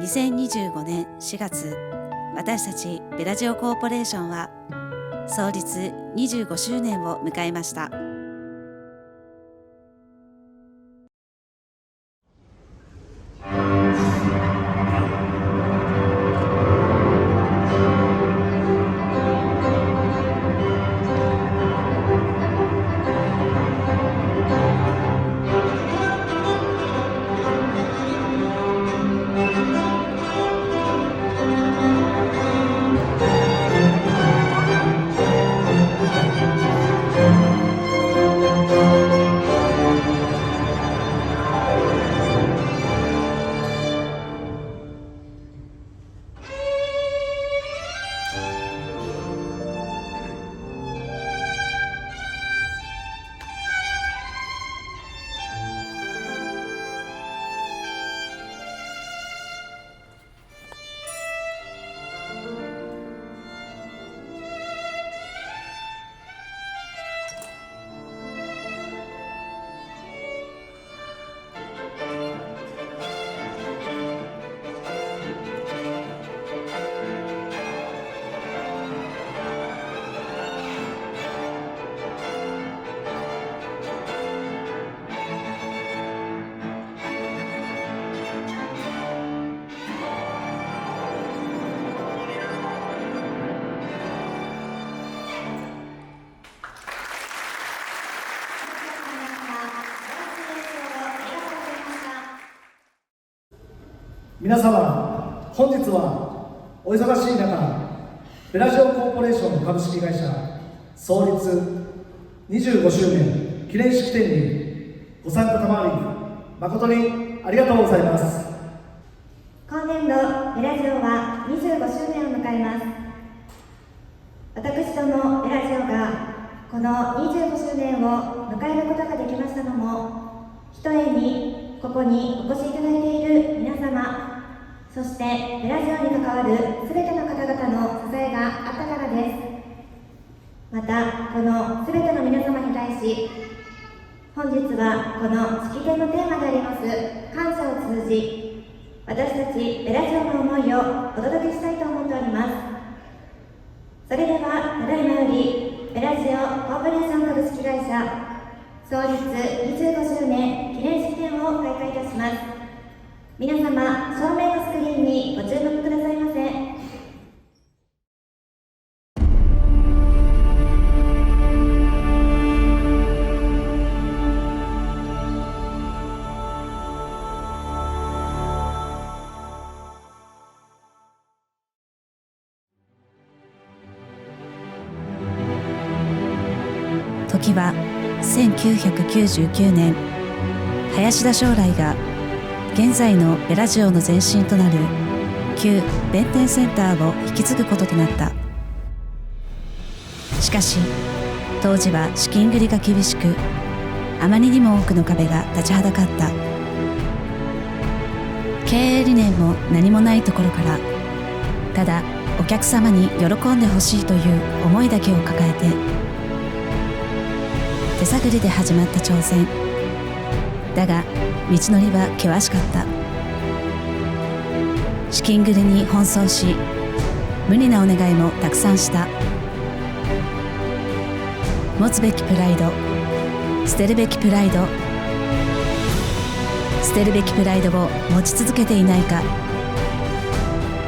2025年4月、私たちベラジオコーポレーションは創立25周年を迎えました。皆様、本日はお忙しい中、ベラジオコーポレーション株式会社創立25周年記念式典にご参加賜り誠にありがとうございます。今年度ベラジオは25周年を迎えます。私どもベラジオがこの25周年を迎えることができましたのも、ひとえにここにお越しいただいている皆様、そしてベラジオに関わるすべての方々の支えがあったからです。またこのすべての皆様に対し、本日はこの式典のテーマであります感謝を通じ、私たちベラジオの思いをお届けしたいと思っております。それではただいまよりベラジオコーポレーション株式会社創立25周年記念式典を開会いたします。皆様、照明のスクリーンにご注目くださいませ。時は1999年、林田将来が現在のベラジオの前身となる旧弁天センターを引き継ぐこととなった。しかし当時は資金繰りが厳しく、あまりにも多くの壁が立ちはだかった。経営理念も何もないところから、ただお客様に喜んでほしいという思いだけを抱えて、手探りで始まった挑戦だが、道のりは険しかった。資金繰りに奔走し、無理なお願いもたくさんした。持つべきプライド、捨てるべきプライド、捨てるべきプライドを持ち続けていないか。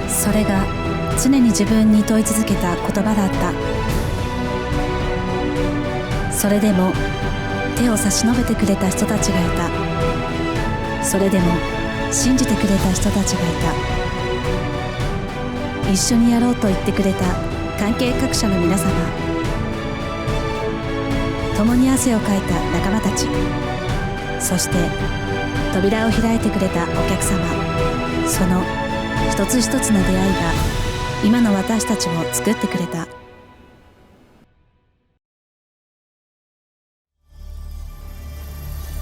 それが常に自分に問い続けた言葉だった。それでも手を差し伸べてくれた人たちがいた。それでも信じてくれた人たちがいた。一緒にやろうと言ってくれた関係各社の皆様、共に汗をかいた仲間たち、そして扉を開いてくれたお客様、その一つ一つの出会いが今の私たちを作ってくれた。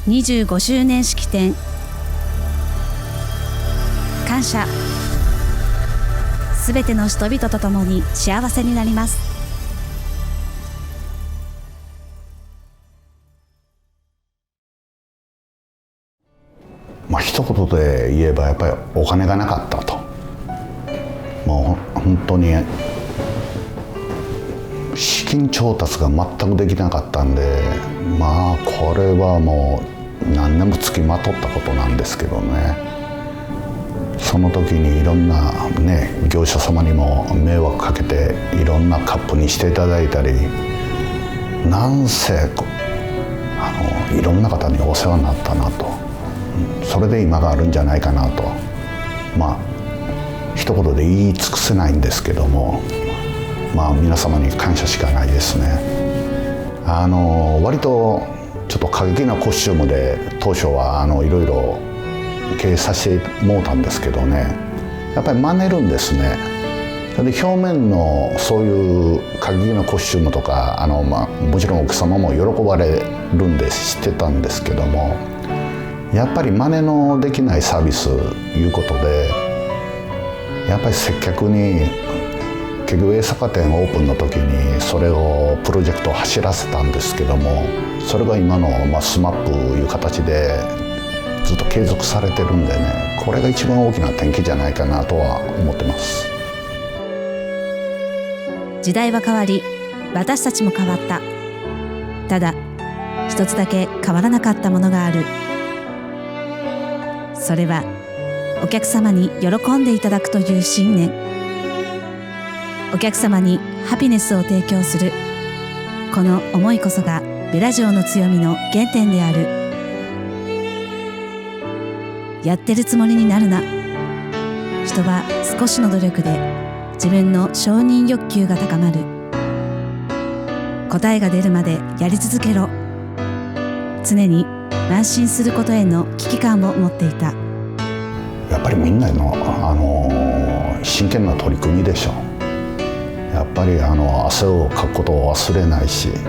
25周年式典、感謝。すべての人々と共に幸せになります。一言で言えばやっぱりお金がなかったと。もう本当に資金調達が全くできなかったんで、まあこれはもう何年もつきまとったことなんですけどね。その時にいろんなね業者様にも迷惑かけていろんなカップにしていただいたり、なんせいろんな方にお世話になったなと、それで今があるんじゃないかなと、まあ一言で言い尽くせないんですけども、まあ皆様に感謝しかないですね。割とちょっと過激なコスチュームで当初はいろいろ経営させてもうたんですけどね、やっぱり真似るんですね。で表面のそういう過激なコスチュームとかもちろん奥様も喜ばれるんで知ってたんですけども、やっぱり真似のできないサービスいうことで、やっぱり接客に結局栄坂店オープンの時にそれをプロジェクトを走らせたんですけども、それが今のスマップいう形でずっと継続されてるんでね、これが一番大きな転機じゃないかなとは思ってます。時代は変わり、私たちも変わった。ただ一つだけ変わらなかったものがある。それはお客様に喜んでいただくという信念。お客様にハピネスを提供する、この思いこそがベラジオの強みの原点である。やってるつもりになるな。人は少しの努力で自分の承認欲求が高まる。答えが出るまでやり続けろ。常に慢心することへの危機感を持っていた。やっぱりみんなの、真剣な取り組みでしょう。やっぱり汗をかくことを忘れないし、で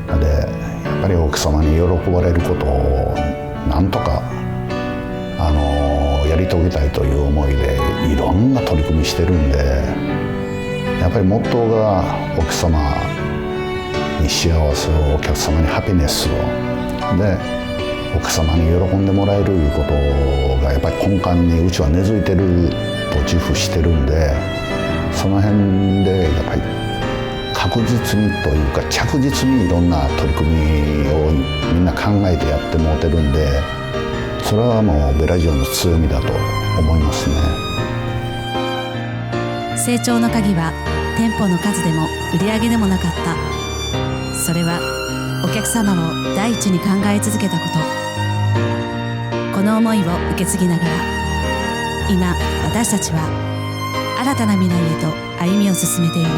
やっぱり奥様に喜ばれることをなんとかやり遂げたいという思いでいろんな取り組みしてるんで、やっぱりモットーが奥様に幸せを、お客様にハピネスをで奥様に喜んでもらえるいうことがやっぱり根幹にうちは根付いてると自負してるんで、その辺でやっぱり確実にというか着実にいろんな取り組みをみんな考えてやってもうてるんで、それはもうベラジオの強みだと思いますね。成長の鍵は店舗の数でも売り上げでもなかった。それはお客様を第一に考え続けたこと。この思いを受け継ぎながら、今私たちは新たな未来へと歩みを進めている。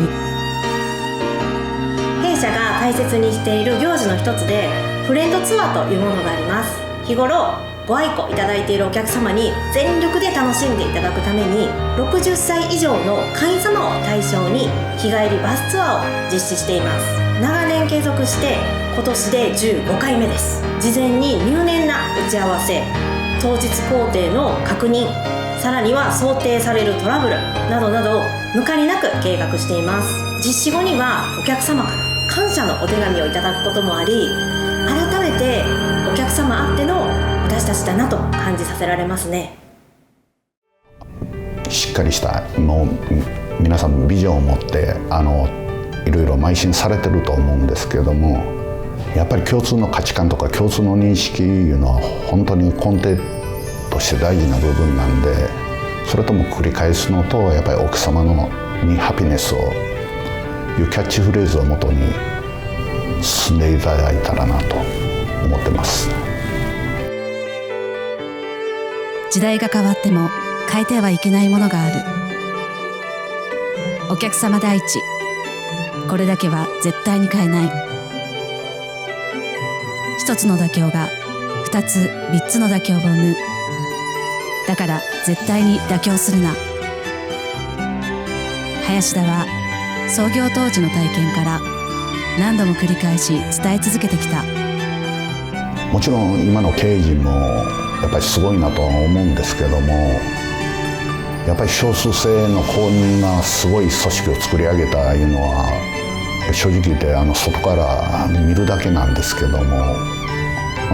弊社が大切にしている行事の一つでフレンドツアーというものがあります。日頃ご愛顧いただいているお客様に全力で楽しんでいただくために、60歳以上の会員様を対象に日帰りバスツアーを実施しています。長年継続して今年で15回目です。事前に入念な打ち合わせ、当日工程の確認、さらには想定されるトラブルなどなど抜かりなく計画しています。実施後にはお客様から感謝のお手紙をいただくこともあり、改めてお客様あっての私たちだなと感じさせられますね。しっかりしたもう皆さんビジョンを持っていろいろ邁進されてると思うんですけれども、やっぱり共通の価値観とか共通の認識いうのは本当に根底として大事な部分なんで、それとも繰り返すのと、やっぱり奥様にハピネスをいうキャッチフレーズをもとに進んでいただいたらなと思ってます。時代が変わっても変えてはいけないものがある。お客様第一、これだけは絶対に変えない。一つの妥協が二つ三つの妥協を生む。だから絶対に妥協するな。林田は創業当時の体験から何度も繰り返し伝え続けてきた。もちろん今の経営陣もやっぱりすごいなとは思うんですけども、やっぱり少数制のこんなすごい組織を作り上げたいうのは正直言って外から見るだけなんですけども、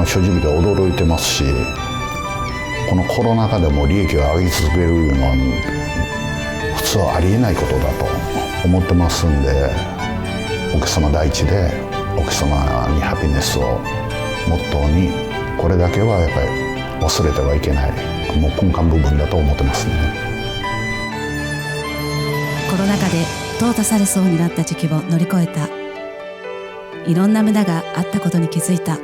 正直で驚いてますし、このコロナ禍でも利益を上げ続けるいうのは普通実はありえないことだと思ってますんで、お客様第一でお客様にハピネスをモットーに、これだけはやっぱり忘れてはいけない、もう根幹部分だと思ってますね。コロナ禍で淘汰されそうになった時期を乗り越えた。いろんな無駄があったことに気づいた。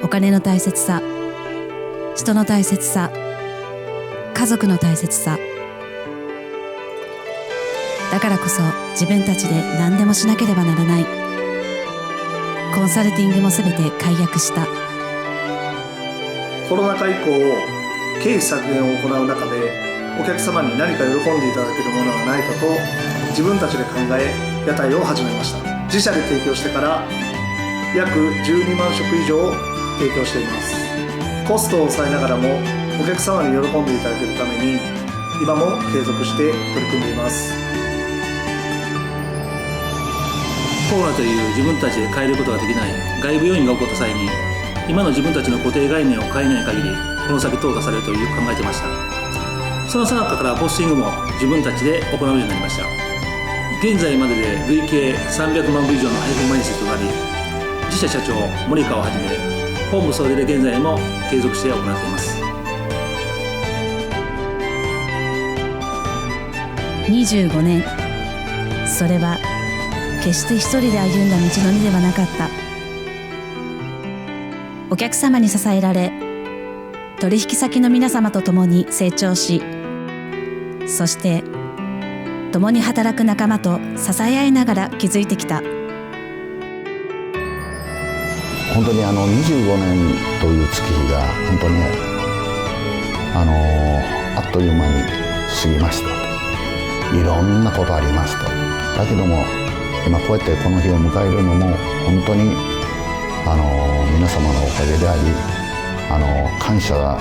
お金の大切さ、人の大切さ、家族の大切さ。だからこそ自分たちで何でもしなければならない。コンサルティングもすべて解約した。コロナ禍以降、経費削減を行う中で、お客様に何か喜んでいただけるものがないかと自分たちで考え、屋台を始めました。自社で提供してから約12万食以上を提供しています。コストを抑えながらもお客様に喜んでいただけるために、今も継続して取り組んでいます。コロナという自分たちで変えることができない外部要因が起こった際に、今の自分たちの固定概念を変えない限りこの先淘汰されるという考えていました。その最中からポスティングも自分たちで行うようになりました。現在までで累計300万部以上の配布枚数となり、自社社長森川をはじめ本部総出で現在も継続して行っています。25年、それは決して一人で歩んだ道のりではなかった。お客様に支えられ、取引先の皆様と共に成長し、そして共に働く仲間と支え合いながら築いてきた。本当に25年という月日が本当にあっという間に過ぎましたと。いろんなことありますと。だけども今こうやってこの日を迎えるのも本当に皆様のおかげであり、感謝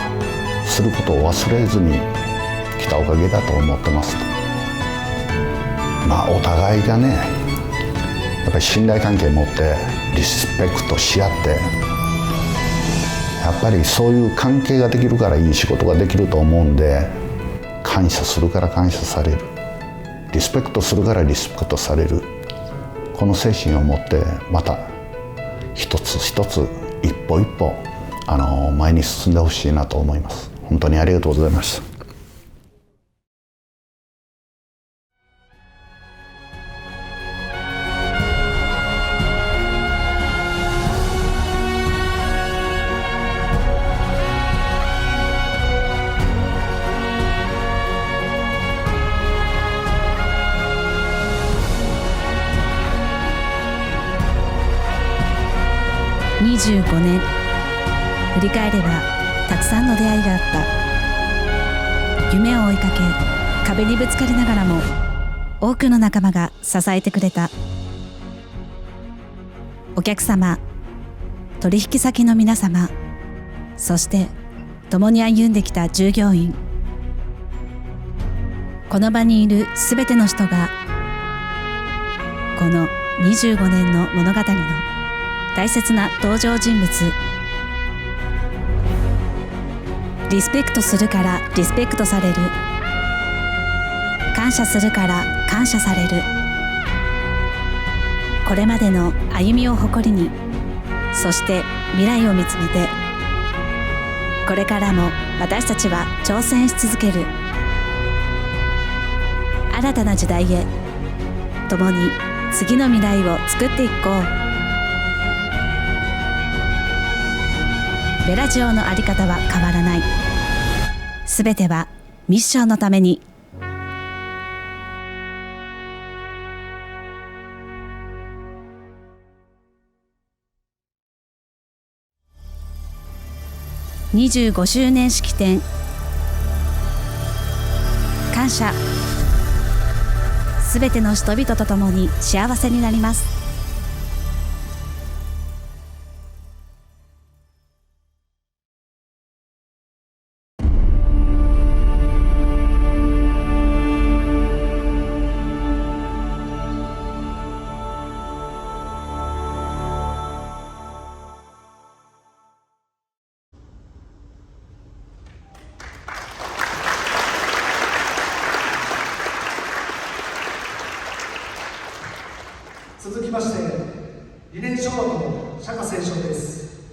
することを忘れずに来たおかげだと思ってますと。お互いがね、やっぱり信頼関係を持ってリスペクトし合って、やっぱりそういう関係ができるからいい仕事ができると思うんで、感謝するから感謝される、リスペクトするからリスペクトされる、この精神を持ってまた一つ一つ一歩一歩前に進んでほしいなと思います。本当にありがとうございました。25年、振り返ればたくさんの出会いがあった。夢を追いかけ、壁にぶつかりながらも多くの仲間が支えてくれた。お客様、取引先の皆様、そして共に歩んできた従業員、この場にいるすべての人がこの25年の物語の大切な登場人物。リスペクトするからリスペクトされる。感謝するから感謝される。これまでの歩みを誇りに、そして未来を見つめて、これからも私たちは挑戦し続ける。新たな時代へ、共に次の未来を作っていこう。ベラジオのあり方は変わらない。すべてはミッションのために。25周年式典、感謝。すべての人々と共に幸せになります。きまして理念書と釈迦聖書です。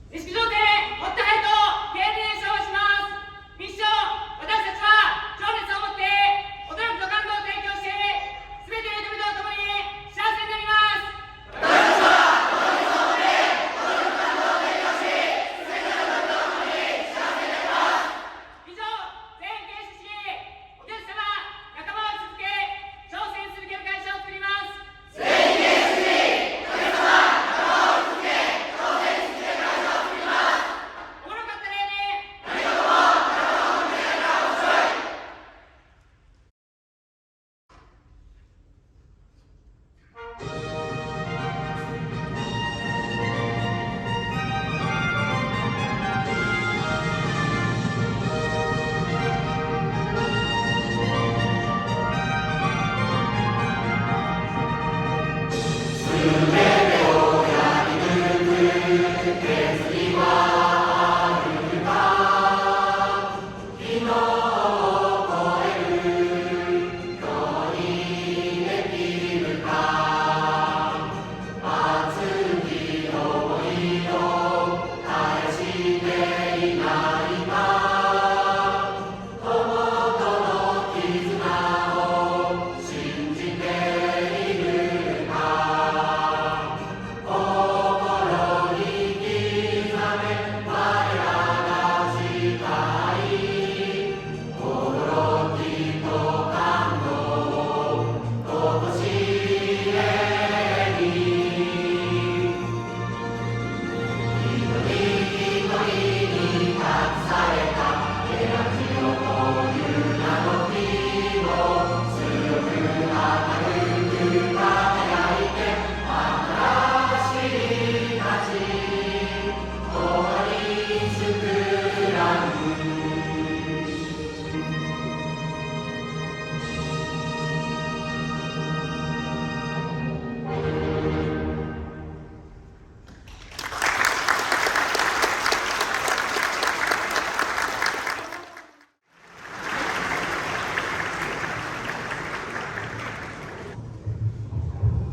西九条邸堀田隼人経理念書をします。ミッション、私たちは情熱を持って驚きと感動を提供して全ての人々と共に幸せになります。私たちは情熱を持って驚きと感動を提供し全ての人々と共に幸せになります。以上、全県市市お客様仲間を続け挑戦続ける会社を作ります。全県市お客様仲間を続け挑戦続ける会社を作ります。おもろかったね。何事も仲間を向けないから面白い。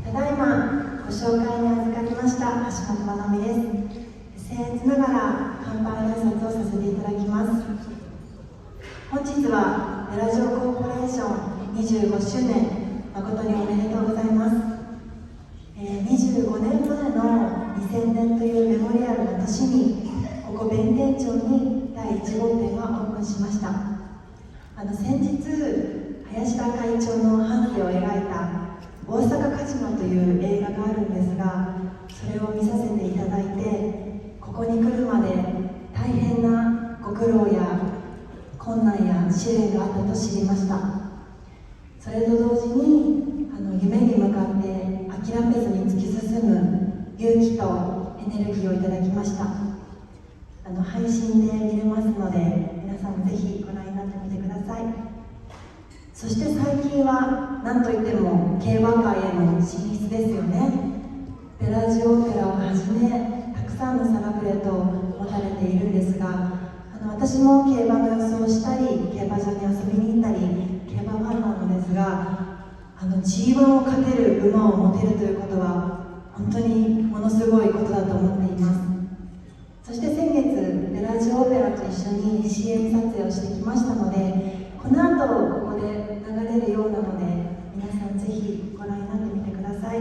ただいまご紹介に預かりました橋本まなみです。僭越ながら乾杯の挨拶をさせていただきます。本日はベラジオコーポレーション25周年誠におめでとうございます。25年前の2000年というメモリアルな年にここ弁天町に第1号店がオープンしました。先日林田会長の半生を描いた大阪カジノという映画があるんですが、それを見させていただいて、ここに来るまで大変なご苦労や困難や試練があったと知りました。それと同時に夢に向かって諦めずに突き進む勇気とエネルギーをいただきました。配信で見れますので、皆さんぜひご覧になってみてください。そして最近は何といっても競馬界への進出ですよね。ベラジオオペラをはじめたくさんのサラブレットを持たれているんですが、私も競馬の予想をしたり競馬場に遊びに行ったり競馬ファンなのですが、G1 を勝てる馬を持てるということは本当にものすごいことだと思っています。そして先月ベラジオオペラと一緒に CM 撮影をしてきましたので、この後ここで流れるようなので皆さんぜひご覧になってみてください。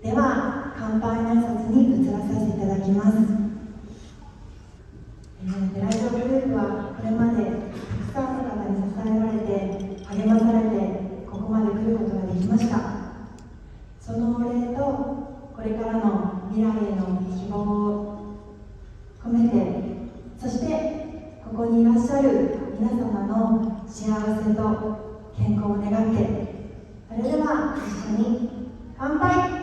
では乾杯の挨拶に移らさせていただきます。ベラジオグループはこれまでたくさんの方に支えられて励まされてここまで来ることができました。そのお礼とこれからの未来への希望を込めて、そしてここにいらっしゃる皆様の幸せと健康を願って、それでは一緒に乾杯。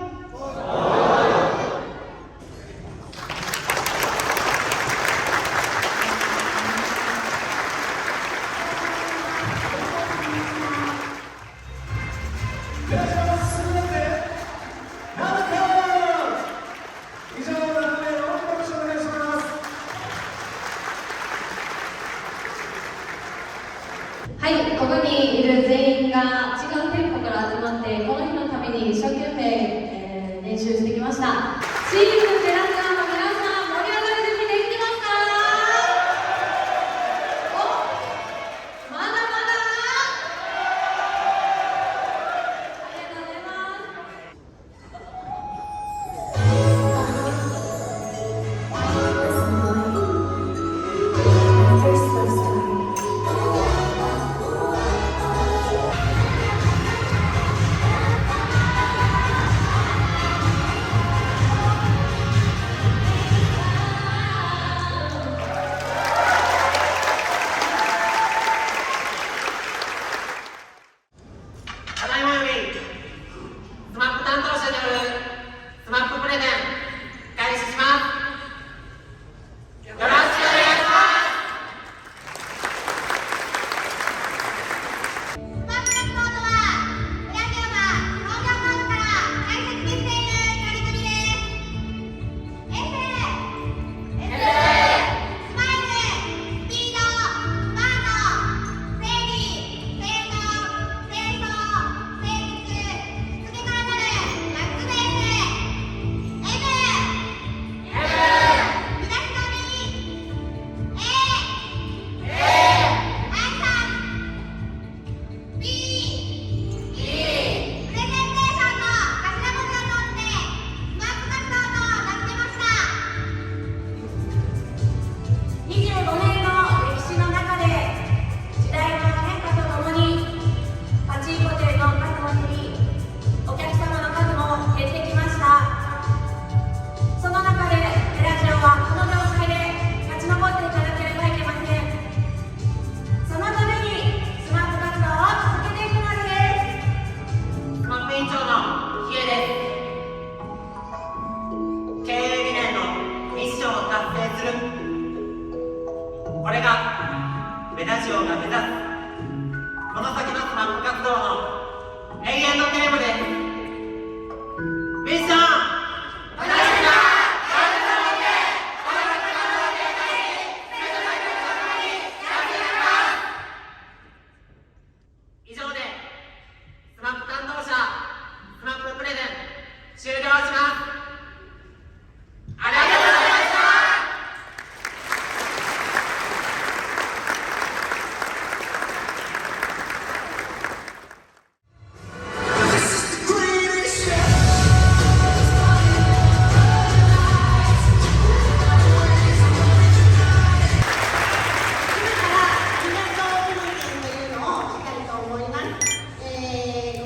はい、ここにいる全員が違う店舗から集まってこの日のために一生懸命、練習してきました。チームベランダの皆さん、盛り上がる準備できてますか？お、まだまだ？ありがとうございます。ただいまよりスマップ担当者によるスマッププレゼン開始します。よろしくお願いします。スマップ活動とは、ブラジオが創業当時から大切にしている取り組みです。エッセイ、スマイル、スピード、スマート、整理、清掃、清掃、誠実、次からなるバックベース、身だしなみ、挨拶、B、プレゼンテーションの頭文字を取ってスマップ活動と名付けました。25年の歴史の中で時代の変化とともにパチンコ店の数も減り、お客様の数も減ってきました。その中でベラジオはこの業界で勝ち残っていただければいけません。そのためにスマップ活動を続けていくのです。スマップ委員長のヒエです。経営理念のミッションを達成する、これがベラジオが目指すこの先のスマップ活動の永遠のテーマです。ミッション、私が以上でスマップ担当者スマッププレゼン終了します。ありがとうございました。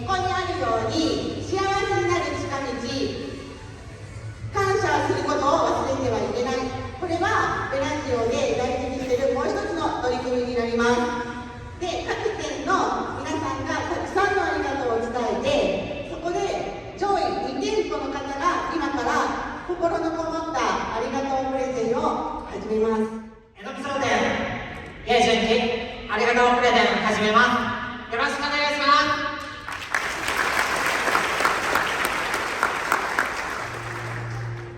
ここにあるように幸せになる近道、感謝することを忘れてはいけない。これはベラジオで大事にしているもう一つの取り組みになります。で、各店の皆さんがたくさんのありがとうを伝えて、そこで上位2店舗の方が今から心のこもったありがとうプレゼンを始めます。えのき商店永順期ありがとうプレゼン始めます。よろしくお願いします。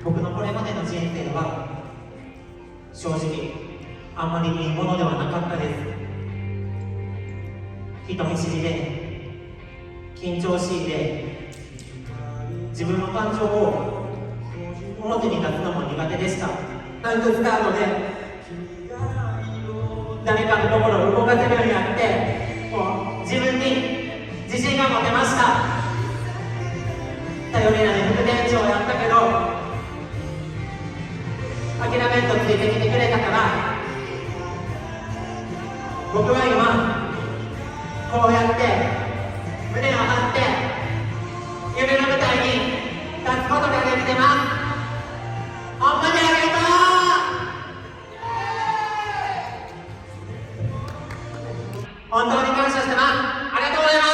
僕のこれまでの人生は正直あんまりいいものではなかったです。人見知りで緊張しいで、自分の感情を表に出すのも苦手でした。なんと使うので誰かの心を動かせるようになって、もう自分に自信が持てました。頼りない副店長やったけど諦めんとついてきてくれたから、僕は今こうやって胸を張って夢の舞台に立つことができてます。ほんまにありがとう。本当に感謝してます。ありがとうございます。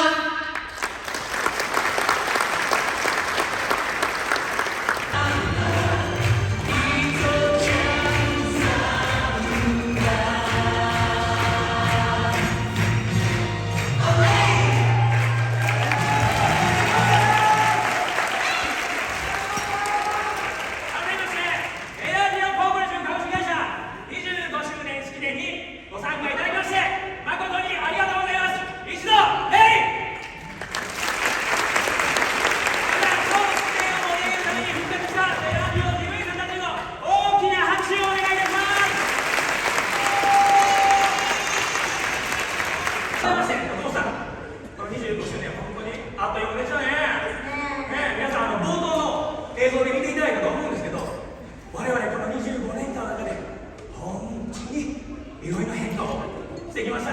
ご参加いただきまして誠にありがとうございます。一度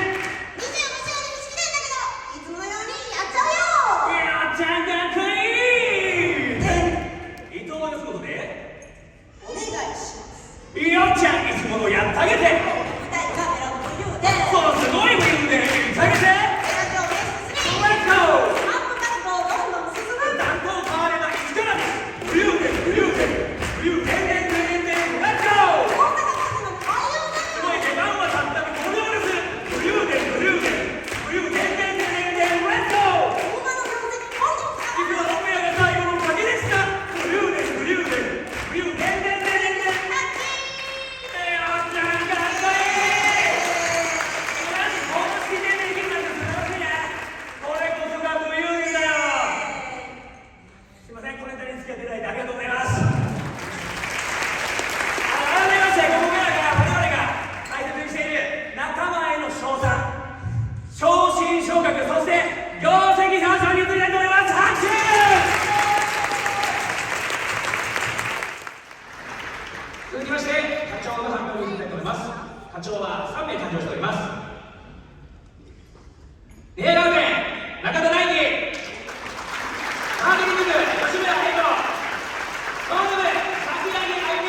25周年式典だけどいつものようにやっちゃうよ。よっちゃんかっこいい。伊藤のことでお願いします。よっちゃんいつものやってあげて。舞台カメラの武勇でそうすごい武勇で言ってあげて。ベラジオベース3レッツゴー。アップ活動どんどん進む。担当変われば一からです。武勇で武勇で武勇でレッツゴー。大阪発の海洋ですすごい出番はたったの5秒です。武勇で武勇で武勇でレッツゴー。今の業績どんどん実はオペラが最後の鍵でした。武勇で武勇で武勇で続きまして課長の発表に移りたいと思います。課長は3名誕生しております。レイラーメン中田大輝、マーケティング部吉村平子、総務部桜木あゆみ。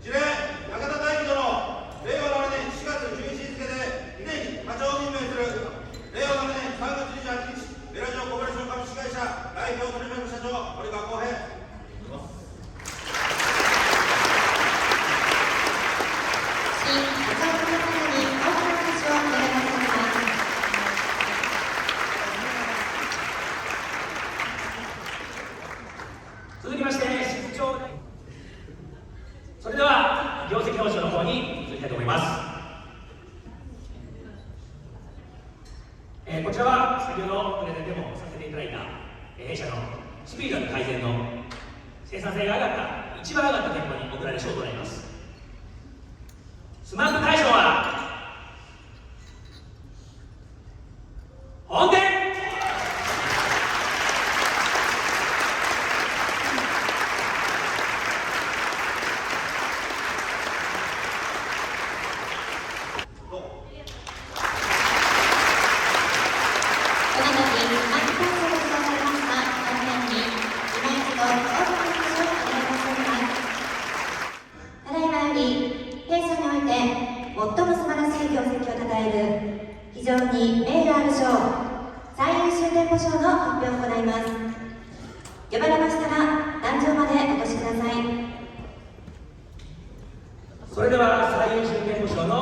司令中田大輝殿、令和7年4月11日付で2年に課長を任命する。令和7年3月28日ベラジオコーポレーション株式会社代表取締役社長森川光平。新課長の方に大きな拍手をお願いします。続きまして室長、それでは業績表彰の方に移りたいと思います。こちらは先ほどプレゼンでもさせていただいた弊社のスピードの改善の生産性が上がった一番上がった店舗に贈られる賞となります。スマート大賞は本店。ただいまより弊社において最も素晴らしい業績をたたえる非常に名誉ある賞最優秀店舗賞の発表を行います。呼ばれましたら壇上までお越しください。それでは最優秀店舗賞の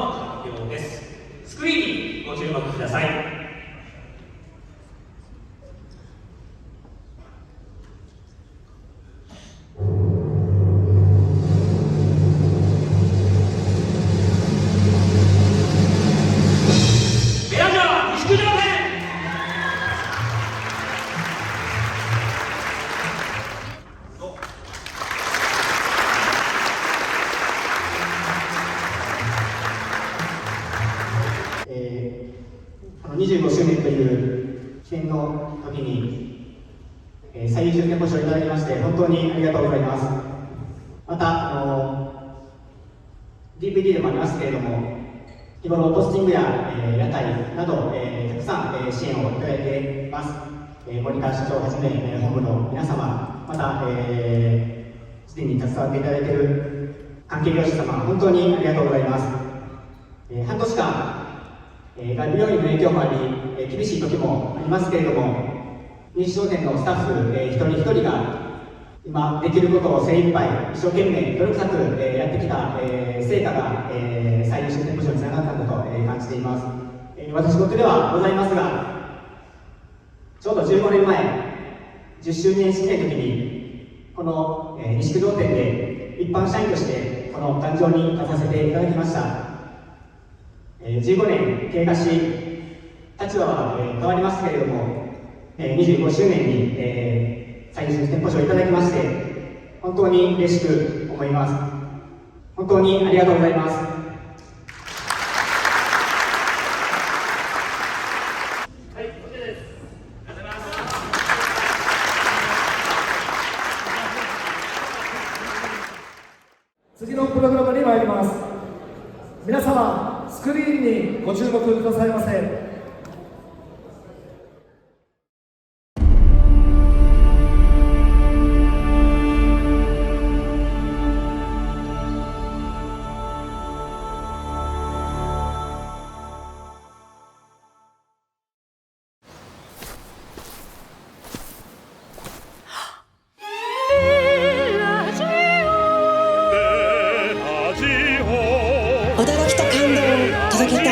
発表です。スクリーンにご注目ください。ベラジオ西九条店。25周年という記念の時に、最優秀店舗賞をいただきまして本当にありがとうございます。またDVD でもありますけれども、日頃ポスティングや、屋台など、たくさん、支援をいただいています。森川社長をはじめ、本部の皆様、また、すでに携わっていただいている関係業者様、本当にありがとうございます。半年間外部要因の影響もあり、厳しい時もありますけれども、西商店のスタッフ、一人一人が今できることを精一杯一生懸命努力作、やってきた、成果が、最優秀店舗賞につながったんだと、感じています。私事ではございますが、ちょうど15年前10周年式典の時にこの、西九条店で一般社員としてこの壇上に立たせていただきました。15年経過し、立場は変わりましたけれども、25周年に最終店舗賞をいただきまして、本当に嬉しく思います。本当にありがとうございます。次のプログラムに参ります。皆様、スクリーンにご注目くださいませ。驚きと感動を届けたい。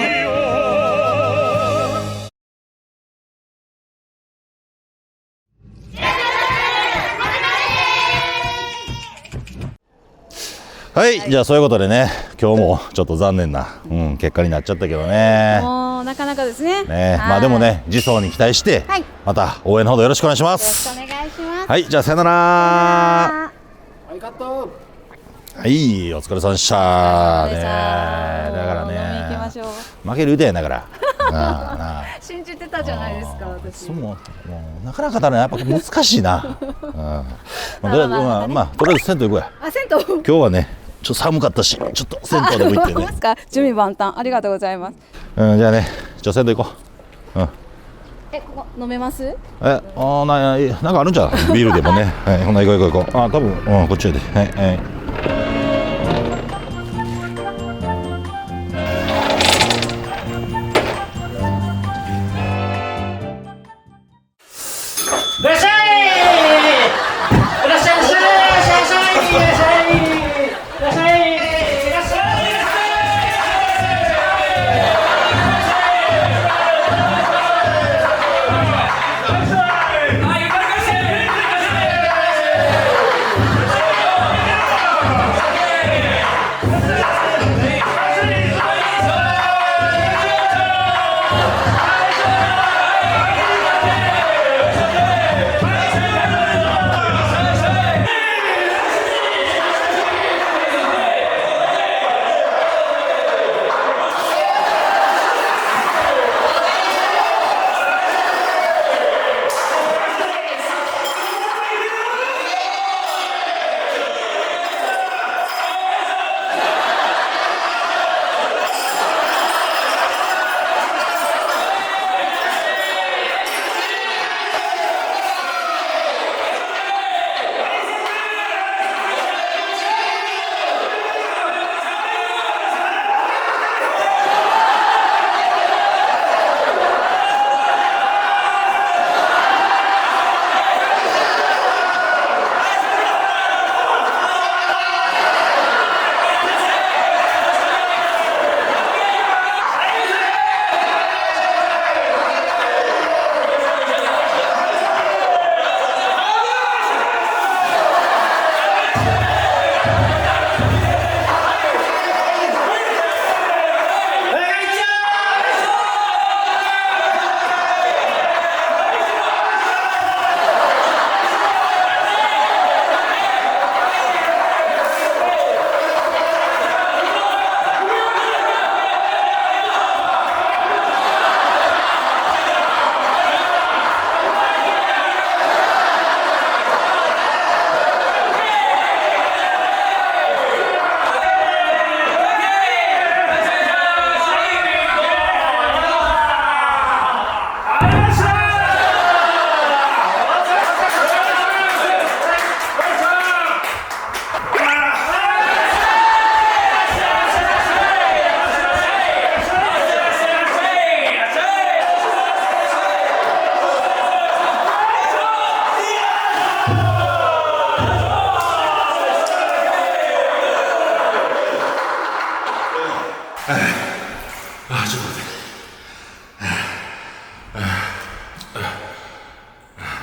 はい、じゃあそういうことでね、今日もちょっと残念な、結果になっちゃったけどね。もうなかなかですね。まあでもね、次走に期待して、また応援のほどよろしくお願いします。よろしくお願いします。はい、じゃあさよなら。はいカット。はい、お疲れさんでしたね。だからね、負ける歌やながら。信じてたじゃないですか、私。もうなかなかだね、やっぱ難しいな。まあとりあえず銭湯行こうや。あ、銭湯。今日はね、ちょっと寒かったし、ちょっと銭湯でも行ってね。準備万端、ありがとうございます。じゃあね、銭湯行こう。ここ飲めます？なんかあるんじゃん、ビールでもね。はい、ほな行こう。多分こっちやで。はい。いらっしゃい。いらっしゃい。いらっしゃい。いらっしゃい。いらっしゃい。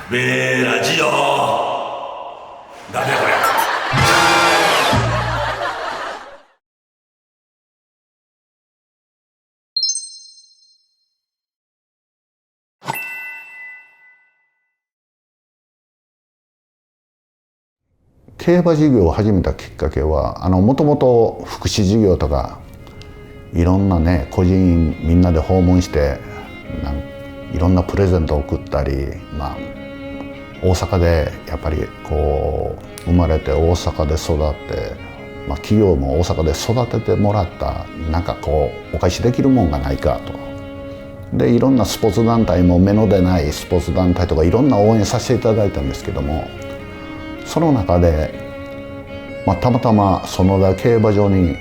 ベラジオダメこれ。競馬事業を始めたきっかけはもともと福祉事業とかいろんなね個人みんなで訪問していろんなプレゼントを送ったり、大阪でやっぱりこう生まれて大阪で育って、企業も大阪で育ててもらったこうお返しできるもんがないかと。でいろんなスポーツ団体も目の出ないスポーツ団体とかいろんな応援させていただいたんですけども、その中で、たまたま園田競馬場に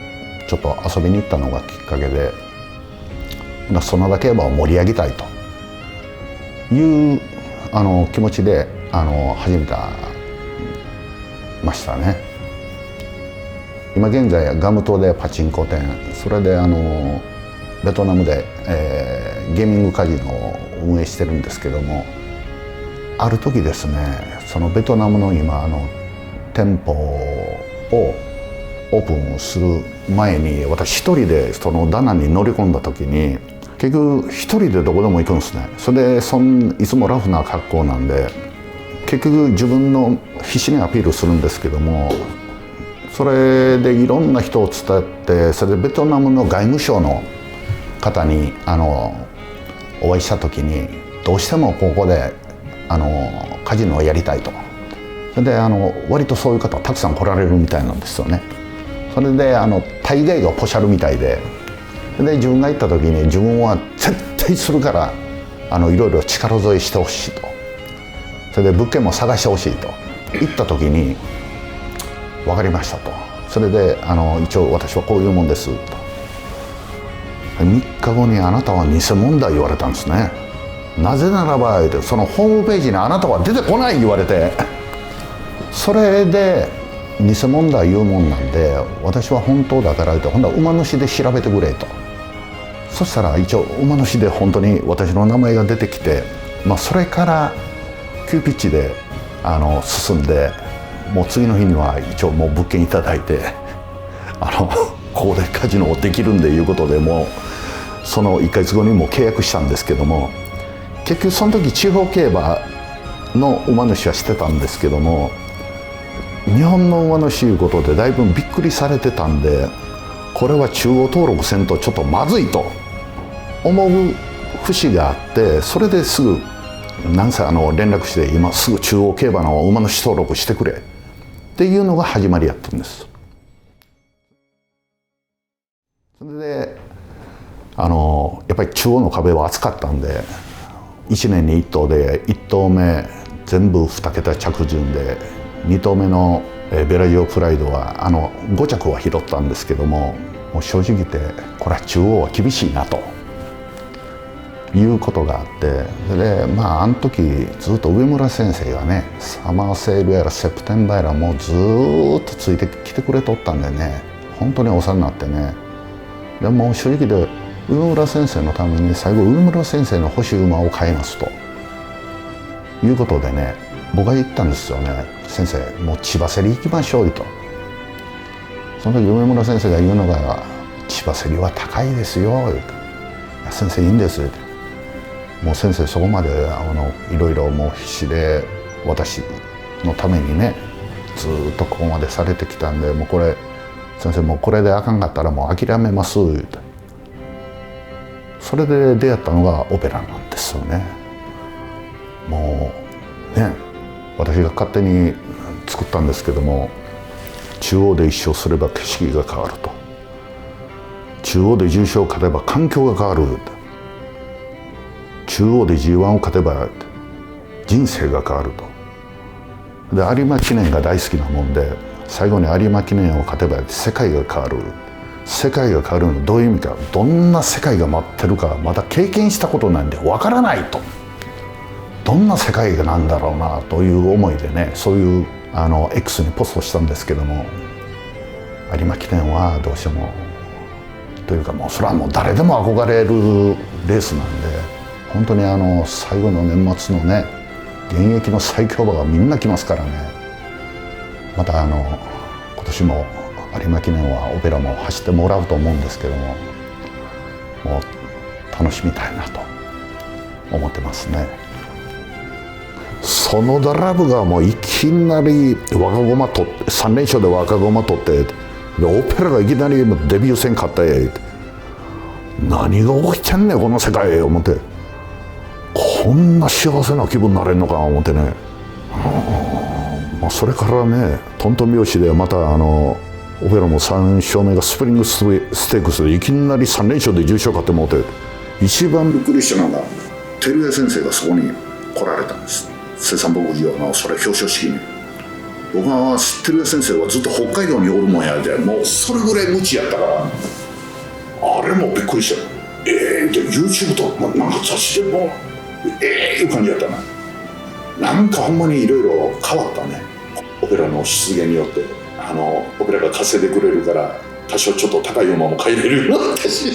ちょっと遊びに行ったのがきっかけで、園田競馬を盛り上げたいという気持ちで始めましたね。今現在ガム島でパチンコ店、それでベトナムで、ゲーミングカジノを運営してるんですけども、ある時ですね、そのベトナムの今店舗をオープンする前に私一人でそのダナンに乗り込んだ時に結局一人でどこでも行くんですね。それでいつもラフな格好なんで結局自分の必死にアピールするんですけども、それでいろんな人を伝えて、それでベトナムの外務省の方にお会いした時にどうしてもここでカジノをやりたいと。それで割とそういう方たくさん来られるみたいなんですよね。それで大概がポシャルみたいで、自分が行った時に自分は絶対するからいろいろ力添えしてほしいと。それで物件も探してほしいと言った時に分かりましたと。それで一応私はこういうもんですと。3日後にあなたは偽物だ言われたんですね。なぜならばそのホームページにあなたは出てこない言われて、それで偽物だ言うもんなんで、私は本当だから言って、ほんなら馬主で調べてくれと。そしたら一応馬主で本当に私の名前が出てきて、それから急ピッチで進んで、もう次の日には一応もう物件いただいてここでカジノをできるんでいうことで、もうその1ヶ月後にもう契約したんですけども、結局その時地方競馬の馬主はしてたんですけども、日本の馬主いうことでだいぶびっくりされてたんで、これは中央登録せんとちょっとまずいと思う節があって、それですぐ連絡して今すぐ中央競馬の馬主登録してくれっていうのが始まりやったんです。それでやっぱり中央の壁は厚かったんで、1年に1頭で1頭目全部2桁着順で、2頭目のベラジオプライドは5着は拾ったんですけども、もう正直言ってこれは中央は厳しいなということがあって、であの時ずっと上村先生がね、サマーセールやらセプテンバーやらもうずっとついてきてくれとったんでね、本当にお世話になってね。でも正直で上村先生のために最後上村先生の欲しい馬を買いますということでね、僕が言ったんですよね。先生もう千葉競り行きましょうと。その時上村先生が言うのが「千葉競りは高いですよ」言うて「先生いいんです」って。もう先生そこまでいろいろもう必死で私のためにねずっとここまでされてきたんで、もうこれ先生もうこれであかんかったらもう諦めます言うて。それで出会ったのがオペラなんですよね。もうね、私が勝手に作ったんですけども、中央で一勝すれば景色が変わると、中央で重賞を勝てば環境が変わる、中央で G1 を勝てば人生が変わると。で有馬記念が大好きなもんで、最後に有馬記念を勝てば世界が変わる。世界が変わるのはどういう意味か、どんな世界が待ってるかまだ経験したことないんでわからないと。どんな世界なんだろうなという思いでね、そういうX にポストしたんですけども、有馬記念はどうしてもというか、もうそれはもう誰でも憧れるレースなんで、本当に最後の年末のね現役の最強馬がみんな来ますからね。また今年も有馬記念はオペラも走ってもらうと思うんですけども、もう楽しみたいなと思ってますね。そこのドラブがもういきなり若駒取って3連勝で若駒取ってでオペラがいきなりデビュー戦勝って何が起きてんねんこの世界思ってこんな幸せな気分になれんのか思ってね、まあ、それからねトントン拍子でまたオペラも3勝目がスプリングステークスでいきなり3連勝で重賞勝ってもうて一番びっくりしたのが照江先生がそこに来られたんです。生産牧場のそれ表彰式に僕が知ってる先生はずっと北海道におるもんやでもうそれぐらい無知やったからあれもびっくりした。YouTube となんか雑誌でもいう感じやったな。なんかほんまにいろいろ変わったね。オペラの出現によってオペラが稼いでくれるから多少ちょっと高い馬も買えれるようになったし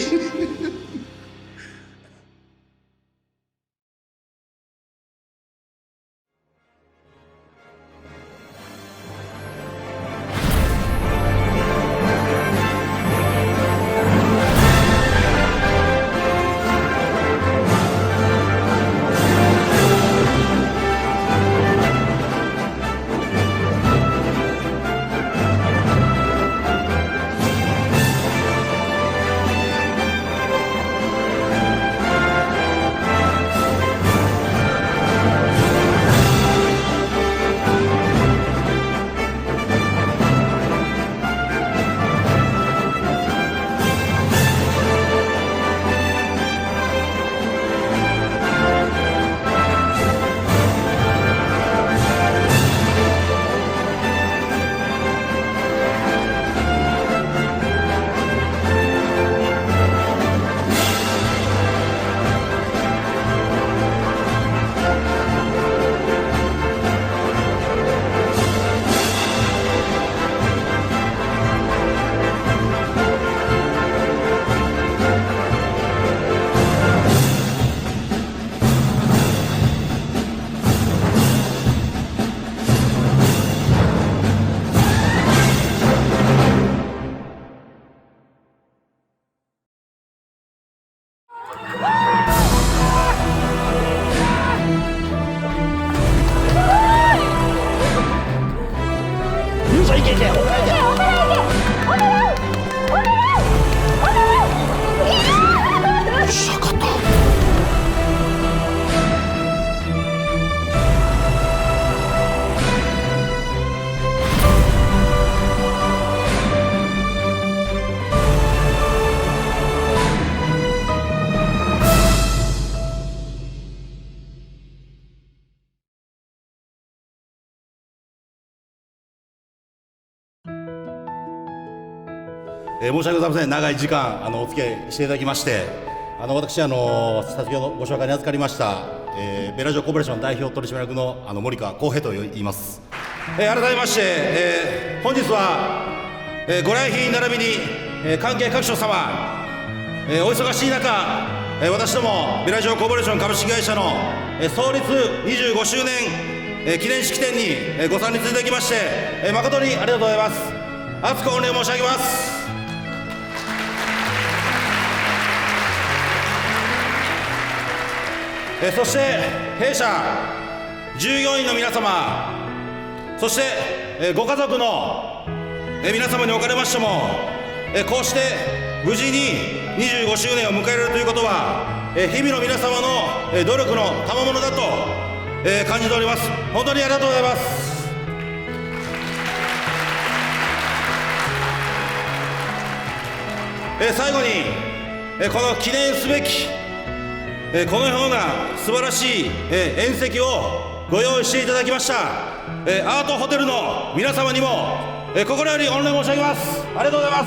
申し訳ございません。長い時間お付き合いしていただきまして私先ほどご紹介に預かりましたベラジオコーポレーション代表取締役の森川光平と言います。改めまして、本日は、ご来賓並びに、関係各所様、お忙しい中、私どもベラジオコーポレーション株式会社の、創立25周年、記念式典に、ご参列いただきまして、誠にありがとうございます。厚く御礼申し上げます。そして弊社従業員の皆様そしてご家族の皆様におかれましてもこうして無事に25周年を迎えられるということは日々の皆様の努力の賜物だと感じております。本当にありがとうございます。最後にこの記念すべきこのような素晴らしい宴席をご用意していただきましたアートホテルの皆様にも心より御礼申し上げます。ありがとうございま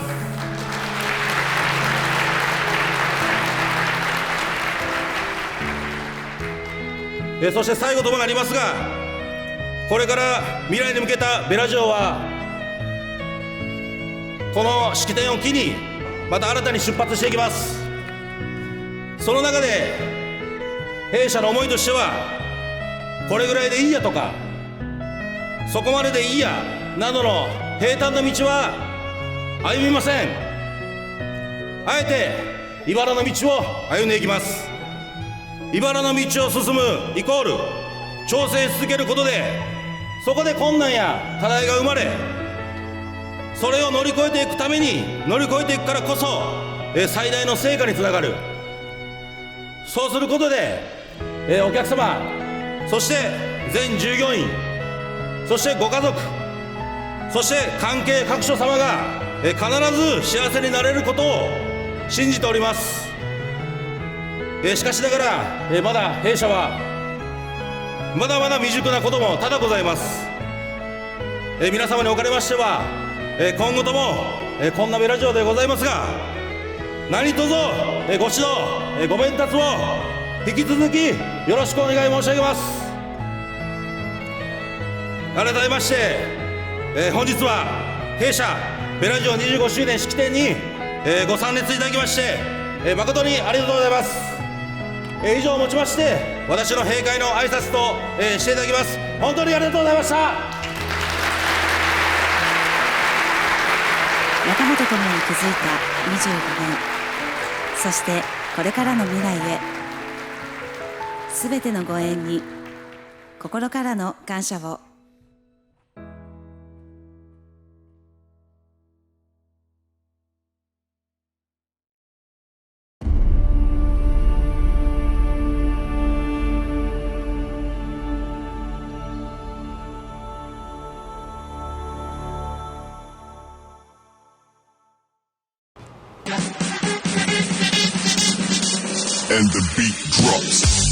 す。そして最後ともなりますがこれから未来に向けたベラジオはこの式典を機にまた新たに出発していきます。その中で弊社の思いとしてはこれぐらいでいいやとかそこまででいいやなどの平坦な道は歩みません。あえて茨の道を歩んでいきます。茨の道を進むイコール挑戦し続けることで、そこで困難や課題が生まれ、それを乗り越えていくために、乗り越えていくからこそ最大の成果につながる。そうすることでお客様、そして全従業員、そしてご家族、そして関係各所様が必ず幸せになれることを信じております。しかしながらまだ弊社はまだまだ未熟なことも多々ございます。皆様におかれましては今後ともこんなベラジオでございますが、何卒ご指導ご鞭撻を引き続きよろしくお願い申し上げます。改めまして本日は弊社ベラジオ25周年式典にご参列いただきまして誠にありがとうございます。以上をもちまして私の閉会の挨拶としていただきます。本当にありがとうございました。仲間と共に築いた25年、そしてこれからの未来へ、すべてのご縁に心からの感謝を。And the beat drops.